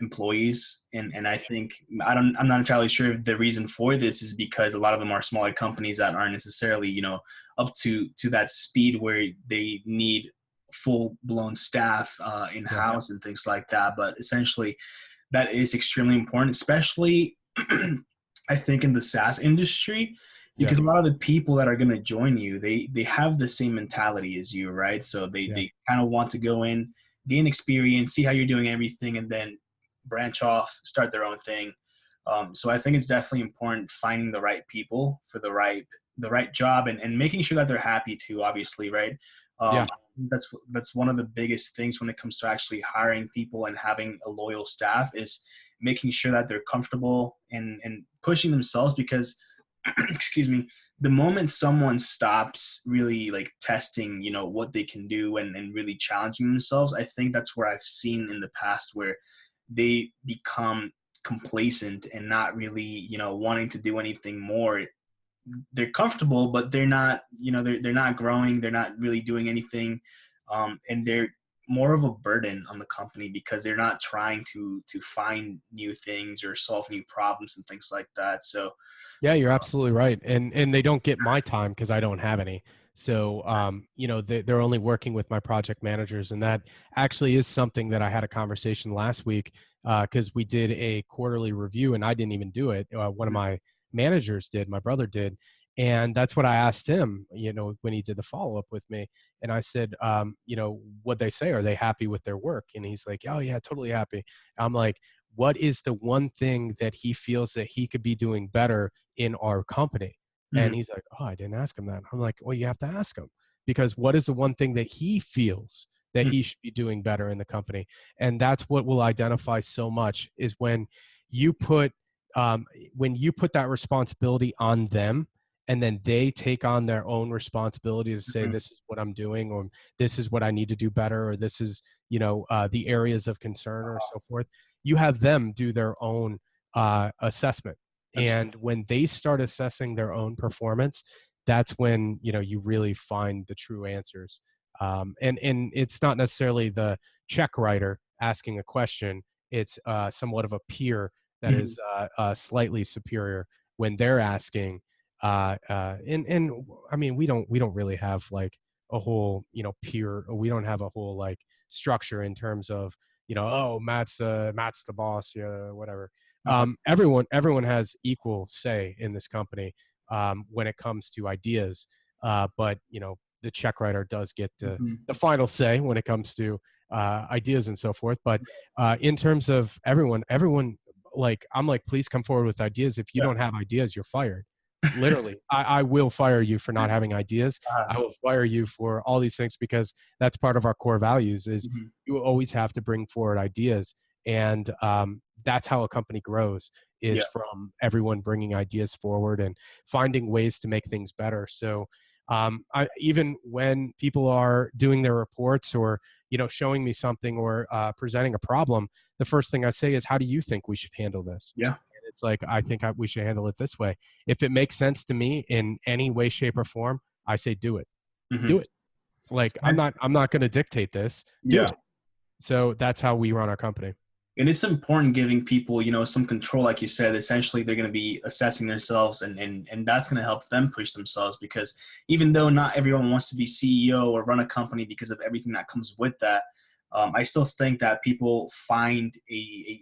employees. And I think, I'm not entirely sure if the reason for this is because a lot of them are smaller companies that aren't necessarily, up to that speed where they need full blown staff in-house and things like that. But essentially that is extremely important, especially I think in the SaaS industry, because a lot of the people that are going to join you, they have the same mentality as you, right? So they kind of want to go in, gain experience, see how you're doing everything, and then branch off, start their own thing. So I think it's definitely important finding the right people for the right job and making sure that they're happy too, obviously, right? That's one of the biggest things when it comes to actually hiring people and having a loyal staff is making sure that they're comfortable and pushing themselves, because excuse me, the moment someone stops really like testing, what they can do and really challenging themselves, I think that's where I've seen in the past where they become complacent and not really, wanting to do anything more. They're comfortable, but they're not, they're not growing. They're not really doing anything. And they're more of a burden on the company because they're not trying to find new things or solve new problems and things like that. So yeah, you're absolutely right. And they don't get my time because I don't have any. So, they're only working with my project managers. And that actually is something that I had a conversation last week because we did a quarterly review and I didn't even do it. One of my managers did, my brother did. And that's what I asked him, when he did the follow-up with me. And I said, what'd they say? Are they happy with their work? And he's like, oh yeah, totally happy. I'm like, what is the one thing that he feels that he could be doing better in our company? And he's like, oh, I didn't ask him that. I'm like, well, you have to ask him, because what is the one thing that he feels that he should be doing better in the company? And that's what will identify so much is when you put that responsibility on them, and then they take on their own responsibility to say, this is what I'm doing, or this is what I need to do better, or this is, the areas of concern or so forth. You have them do their own assessment. And when they start assessing their own performance, that's when, you really find the true answers. And it's not necessarily the check writer asking a question. It's somewhat of a peer that is slightly superior when they're asking. And I mean, we don't really have like a whole, peer, or we don't have a whole like structure in terms of, oh, Matt's the boss, yeah, whatever. Everyone has equal say in this company when it comes to ideas. But the check writer does get the final say when it comes to ideas and so forth. But in terms of everyone, like, I'm like, please come forward with ideas. If you don't have ideas, you're fired. Literally, I will fire you for not having ideas. Uh, I will fire you for all these things because that's part of our core values is mhm. you always have to bring forward ideas. And that's how a company grows is Yeah. from everyone bringing ideas forward and finding ways to make things better. So even when people are doing their reports or, showing me something or presenting a problem, the first thing I say is, how do you think we should handle this? Yeah. It's like, I think we should handle it this way. If it makes sense to me in any way, shape, or form, I say do it. Do Hmm. it. Like I'm not going to dictate this. Do Yeah. it. So that's how we run our company. And it's important giving people, some control, like you said. Essentially, they're going to be assessing themselves, and that's going to help them push themselves. Because even though not everyone wants to be CEO or run a company because of everything that comes with that, I still think that people find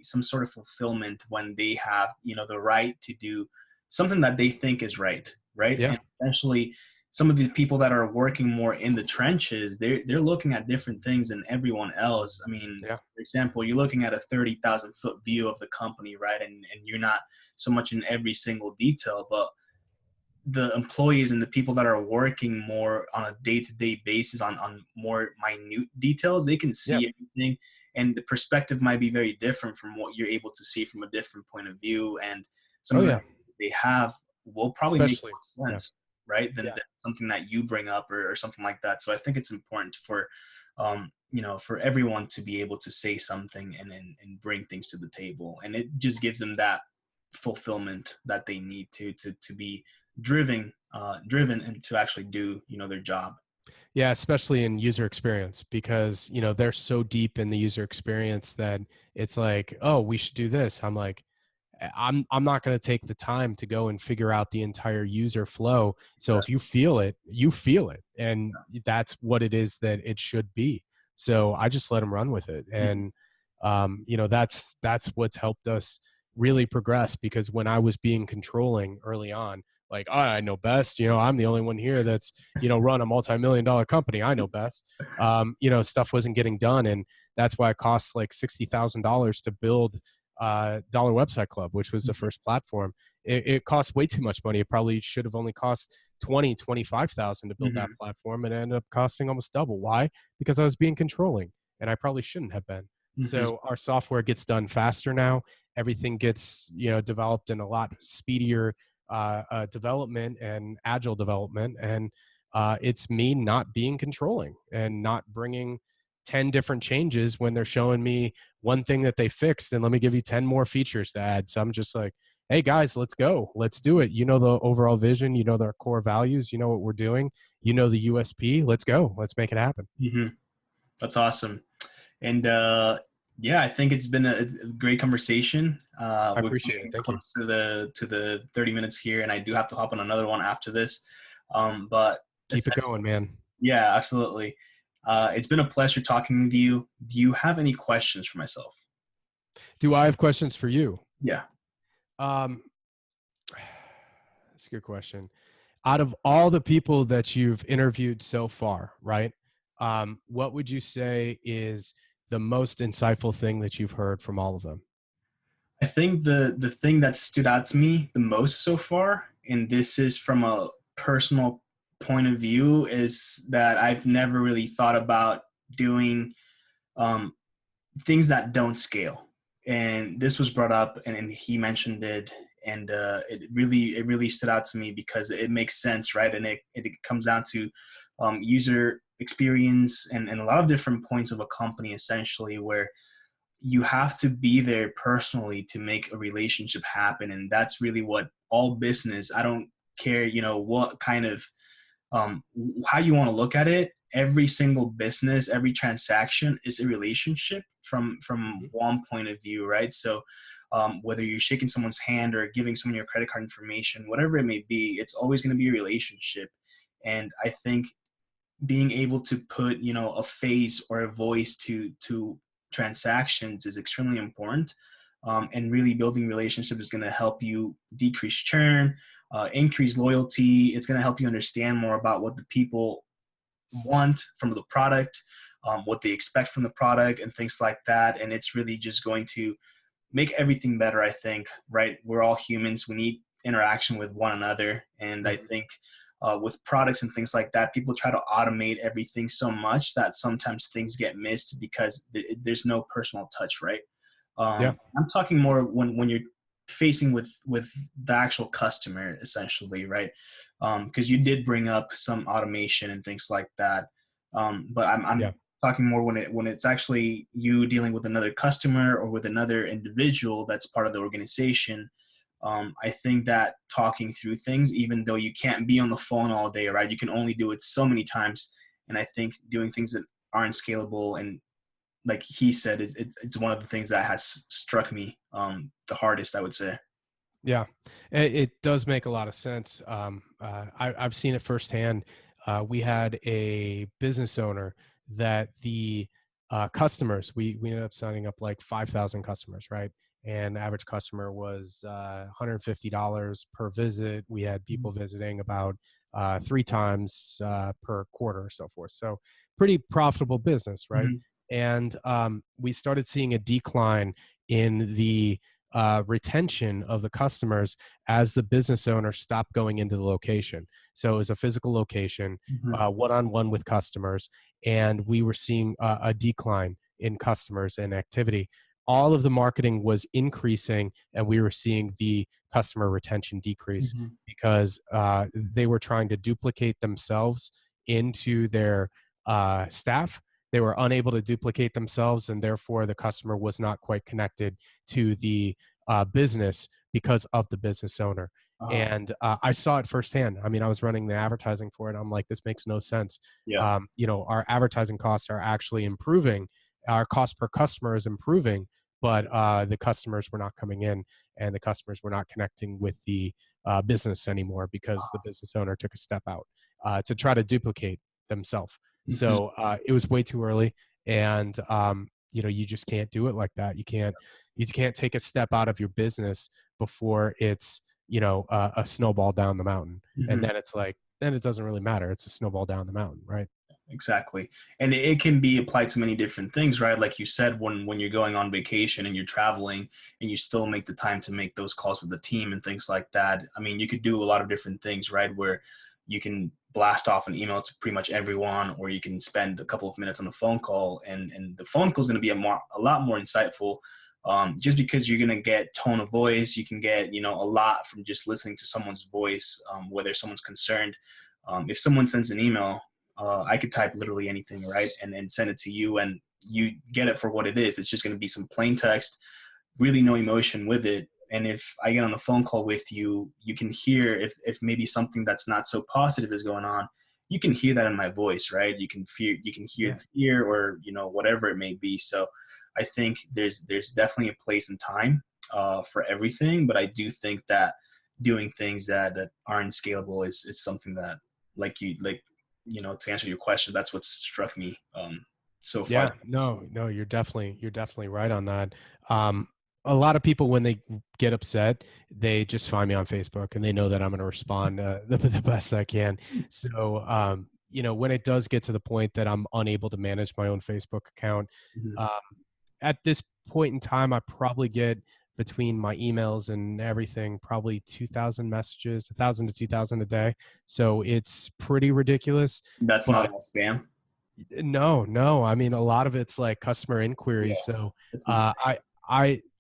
some sort of fulfillment when they have, the right to do something that they think is right, right? Yeah. And essentially, some of the people that are working more in the trenches, they're looking at different things than everyone else. I mean, Yeah. for example, you're looking at a 30,000 foot view of the company, right? And you're not so much in every single detail, but the employees and the people that are working more on a day-to-day basis on more minute details, they can Yeah. see everything, and the perspective might be very different from what you're able to see from a different point of view. And some Oh of the yeah. things they have will probably make Especially. more Yeah. sense, right, than Yeah. something that you bring up or something like that. So I think it's important for for everyone to be able to say something and bring things to the table, and it just gives them that fulfillment that they need to be driven and to actually do their job. Yeah, especially in user experience because, they're so deep in the user experience that it's like, oh, we should do this. I'm like, I'm not going to take the time to go and figure out the entire user flow. So if you feel it, you feel it, and that's what it is that it should be. So I just let them run with it, and that's what's helped us really progress. Because when I was being controlling early on, like, oh, I know best, I'm the only one here that's run a multi-million-dollar company. I know best. Stuff wasn't getting done, and that's why it costs like $60,000 to build Dollar Website Club, which was the first platform. It cost way too much money. It probably should have only cost 25,000 to build that Mhm. platform, and it ended up costing almost double. Why? Because I was being controlling, and I probably shouldn't have been. Mhm. So our software gets done faster now. Everything gets developed in a lot speedier development and agile development, and it's me not being controlling and not bringing 10 different changes when they're showing me one thing that they fixed, and let me give you 10 more features to add. So I'm just like, hey guys, let's go. Let's do it. The overall vision, their core values, what we're doing, the USP. Let's go. Let's make it happen. Mhm. That's awesome. And yeah, I think it's been a great conversation. I We're appreciate it. getting Thank you. close to the 30 minutes here, and I do have to hop on another one after this. But Keep it going, man. yeah, absolutely. It's been a pleasure talking with you. Do you have any questions for myself? Do I have questions for you? Yeah. Um, that's a good question. Out of all the people that you've interviewed so far, right? What would you say is the most insightful thing that you've heard from all of them? I think the thing that stood out to me the most so far, and this is from a personal point of view, is that I've never really thought about doing um, things that don't scale. And this was brought up, and he mentioned it, and it really stood out to me because it makes sense, right? And it comes down to user experience and a lot of different points of a company, essentially, where you have to be there personally to make a relationship happen. And that's really what all business, I don't care what kind of how you want to look at it, every single business, every transaction is a relationship from one point of view, right? So whether you're shaking someone's hand or giving someone your credit card information, whatever it may be, it's always going to be a relationship. And I think being able to put a face or a voice to transactions is extremely important. And really building relationships is going to help you decrease churn, increase loyalty. It's going to help you understand more about what the people want from the product, what they expect from the product, and things like that. And it's really just going to make everything better, I think, right? We're all humans. We need interaction with one another. And I think with products and things like that, people try to automate everything so much that sometimes things get missed because there's no personal touch, right? Yeah. I'm talking more when you're facing with the actual customer, essentially, right? Because you did bring up some automation and things like that, but I'm talking more when it's actually you dealing with another customer or with another individual that's part of the organization. I think that talking through things, even though you can't be on the phone all day, right? You can only do it so many times. And I think doing things that aren't scalable, and like he said, it's one of the things that has struck me the hardest, I would say. Yeah, it does make a lot of sense. I've seen it firsthand. We had a business owner that the customers, we ended up signing up like 5,000 customers, right? And the average customer was $150 per visit. We had people visiting about 3 times per quarter or so forth. So pretty profitable business, right? Mm-hmm. And we started seeing a decline in the retention of the customers as the business owner stopped going into the location. So it was a physical location, one-on-one with customers, and we were seeing a decline in customers and activity. All of the marketing was increasing, and we were seeing the customer retention decrease because they were trying to duplicate themselves into their staff. They were unable to duplicate themselves, and therefore the customer was not quite connected to the business because of the business owner. And I saw it firsthand. I mean, I was running the advertising for it. I'm like, this makes no sense. Yeah. Our advertising costs are actually improving. Our cost per customer is improving, but the customers were not coming in, and the customers were not connecting with the business anymore because the business owner took a step out to try to duplicate themselves. So it was way too early, and you just can't do it like that. You can't take a step out of your business before it's a snowball down the mountain, and then it's like then it doesn't really matter. It's a snowball down the mountain, right? Exactly. And it can be applied to many different things, right? Like you said, when you're going on vacation and you're traveling and you still make the time to make those calls with the team and things like that. I mean, you could do a lot of different things, right? Where you can blast off an email to pretty much everyone, or you can spend a couple of minutes on the phone call, and the phone call is going to be a lot more insightful. Just because you're going to get tone of voice, you can get, a lot from just listening to someone's voice, whether someone's concerned. If someone sends an email, I could type literally anything, right? And then send it to you, and you get it for what it is. It's just going to be some plain text, really no emotion with it. And if I get on a phone call with you, you can hear if maybe something that's not so positive is going on. You can hear that in my voice, right? You can hear fear, or whatever it may be. So I think there's definitely a place and time for everything, but I do think that doing things that aren't scalable is something that, to answer your question, that's what struck me so far. Yeah, no, you're definitely right on that. A lot of people, when they get upset, they just find me on Facebook, and they know that I'm going to respond the best I can. So, when it does get to the point that I'm unable to manage my own Facebook account, at this point in time, I probably get between my emails and everything, probably 2,000 messages, 1,000 to 2,000 a day. So it's pretty ridiculous. That's not all spam. No. I mean, a lot of it's like customer inquiries. So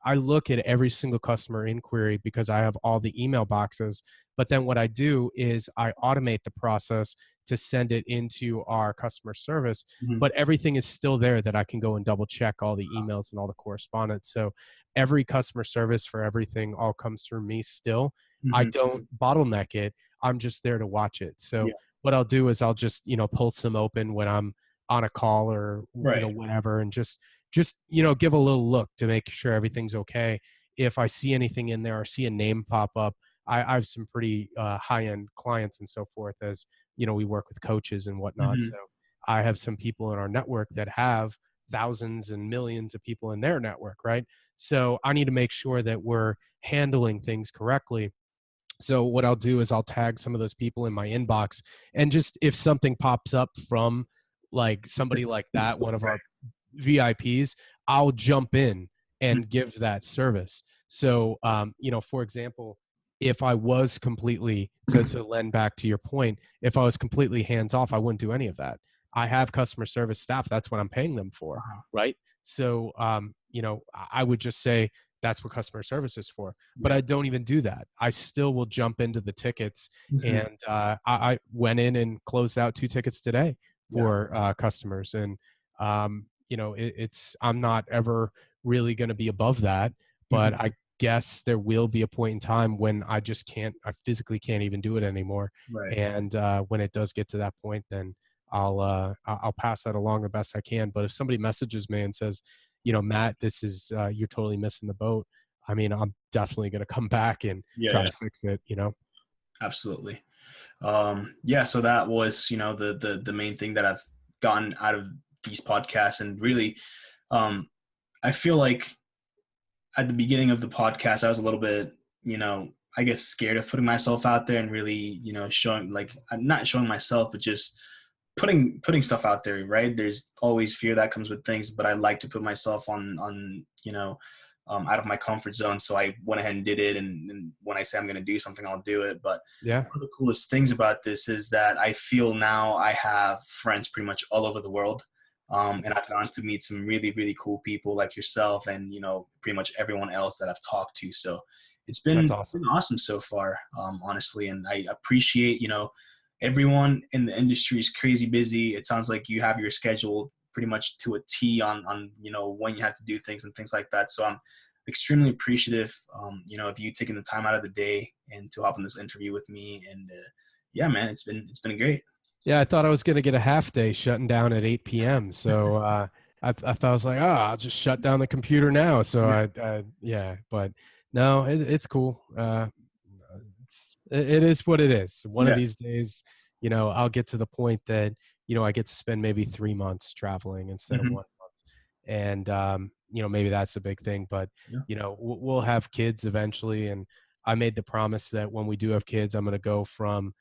I look at every single customer inquiry because I have all the email boxes. But then what I do is I automate the process to send it into our customer service. But everything is still there that I can go and double check all the emails and all the correspondence. So every customer service for everything all comes through me still. I don't bottleneck it. I'm just there to watch it. So what I'll do is I'll just, pulse them open when I'm on a call or, whatever, and just give a little look to make sure everything's okay. If I see anything in there or see a name pop up, I have some pretty high-end clients and so forth, as we work with coaches and whatnot. So I have some people in our network that have thousands and millions of people in their network, right? So I need to make sure that we're handling things correctly. So what I'll do is I'll tag some of those people in my inbox, and just if something pops up from like somebody like that, one of our VIPs, I'll jump in and give that service. So, for example, if I was completely, to lend back to your point, if I was completely hands off, I wouldn't do any of that. I have customer service staff. That's what I'm paying them for, Uh-huh. right? So, I would just say that's what customer service is for. But Yeah. I don't even do that. I still will jump into the tickets, Mhm. and I went in and closed out 2 tickets today Yeah. for customers, and I'm not ever really going to be above that, but Mhm. I guess there will be a point in time when I physically can't even do it anymore. Right. And when it does get to that point, then I'll pass that along the best I can. But if somebody messages me and says, Matt, this is you're totally missing the boat. I mean, I'm definitely going to come back and Yeah. try Yeah. to fix it. Absolutely. Yeah. So that was, the main thing that I've gotten out of these podcasts, and really, I feel like at the beginning of the podcast, I was a little bit, I guess scared of putting myself out there and really, showing, like, not showing myself, but just putting stuff out there, right? There's always fear that comes with things, but I like to put myself on, out of my comfort zone. So I went ahead and did it. And when I say I'm going to do something, I'll do it. But Yeah, one of the coolest things about this is that I feel now I have friends pretty much all over the world. that's And I've awesome. gotten to meet some really, really cool people like yourself and, pretty much everyone else that I've talked to. So it's That's been awesome. awesome so far, honestly. And I appreciate, everyone in the industry is crazy busy. It sounds like you have your schedule pretty much to a T on, when you have to do things and things like that. So I'm extremely appreciative, of you taking the time out of the day and to hop on this interview with me. And yeah, man, it's been great. Yeah, I thought I was going to get a half day shutting down at 8 p.m. So I thought I was like, I'll just shut down the computer now. So yeah, but no, it's cool. It is what it is. One of Yeah. these days, I'll get to the point that, I get to spend maybe 3 months traveling instead of Hmm. 1 month. And, maybe that's a big thing, but, Yeah. we'll have kids eventually. And I made the promise that when we do have kids, I'm going to go from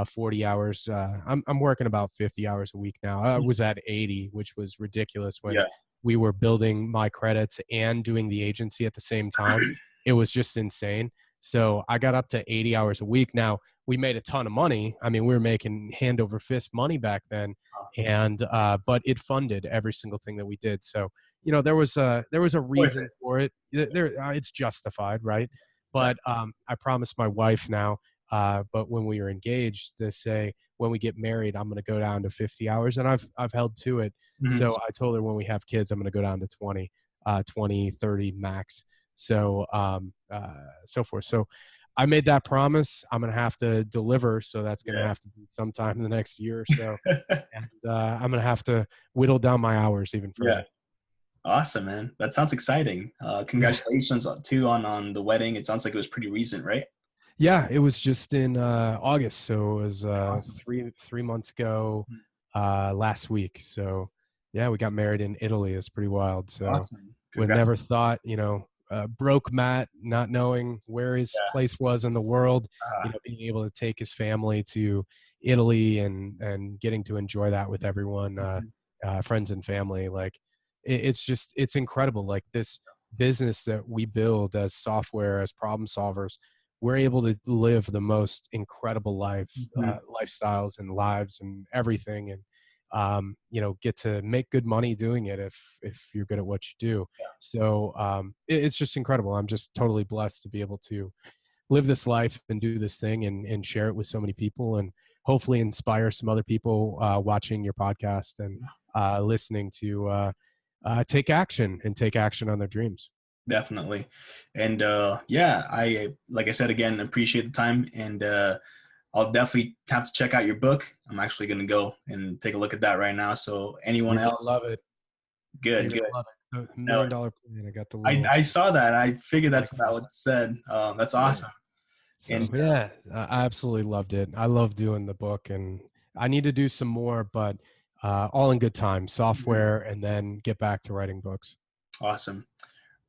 40 hours. I'm working about 50 hours a week now. I was at 80, which was ridiculous when Yeah. we were building MyCredits and doing the agency at the same time. It was just insane. So I got up to 80 hours a week. Now we made a ton of money. I mean, we were making hand over fist money back then, and but it funded every single thing that we did. So there was a Worth reason it. for it. It's justified, right? But Exactly. I promised my wife now. But when we were engaged, to say when we get married, I'm going to go down to 50 hours, and I've held to it. Mhm. So I told her when we have kids, I'm going to go down to 20, 30 max. So so forth. So I made that promise. I'm going to have to deliver. So that's going to Yeah. have to be sometime in the next year or so. And I'm going to have to whittle down my hours even Yeah. further. Awesome, man. That sounds exciting. Yeah. Congratulations too on the wedding. It sounds like it was pretty recent, right? Yeah, it was just in August, so it was Awesome. 3 months ago, Mhm. last week. So yeah, we got married in Italy. It's pretty wild. So Awesome. would Congrats. never thought, broke Matt, not knowing where his Yeah. place was in the world, Uh, being able to take his family to Italy and getting to enjoy that with everyone, mhm. friends and family. Like it's incredible. Like this business that we build as software, as problem solvers, we're able to live the most incredible Mhm. lifestyles and lives and everything, and get to make good money doing it if you're good at what you do. So it's just incredible. I'm just totally blessed to be able to live this life and do this thing and share it with so many people, and hopefully inspire some other people watching your podcast and listening to take action and take action on their dreams. Definitely. And yeah, I like I said again, appreciate the time, and I'll definitely have to check out your book. I'm actually going to go and take a look at that right now. So anyone You're gonna else, love it. You're good, gonna good. love it. The No, $1 Million Plan. I got the I little saw that. I figured that's like what that this. was said. That's Yeah. awesome. So And yeah, I absolutely loved it. I love doing the book, and I need to do some more, but all in good time. Software, and then get back to writing books. awesome.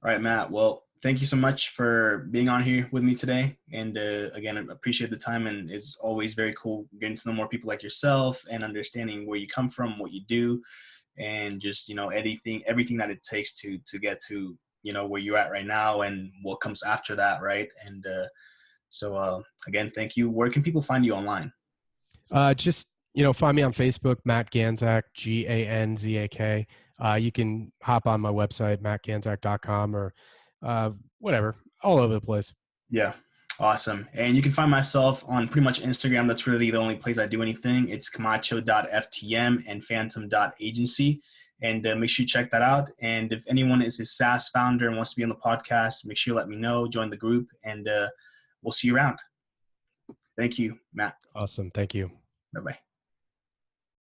All right, Matt. Well, thank you so much for being on here with me today. And again, I appreciate the time. And it's always very cool getting to know more people like yourself and understanding where you come from, what you do, and just everything that it takes to get to where you're at right now and what comes after that, right? And So again, thank you. Where can people find you online? Just, find me on Facebook, Matt Ganzak, Ganzak. You can hop on my website, mattganzak.com, or whatever, all over the place. Yeah. Awesome. And you can find myself on pretty much Instagram. That's really the only place I do anything. It's camacho.ftm and phantom.agency. And make sure you check that out. And if anyone is a SaaS founder and wants to be on the podcast, make sure you let me know, join the group, and we'll see you around. Thank you, Matt. Awesome. Thank you. Bye-bye.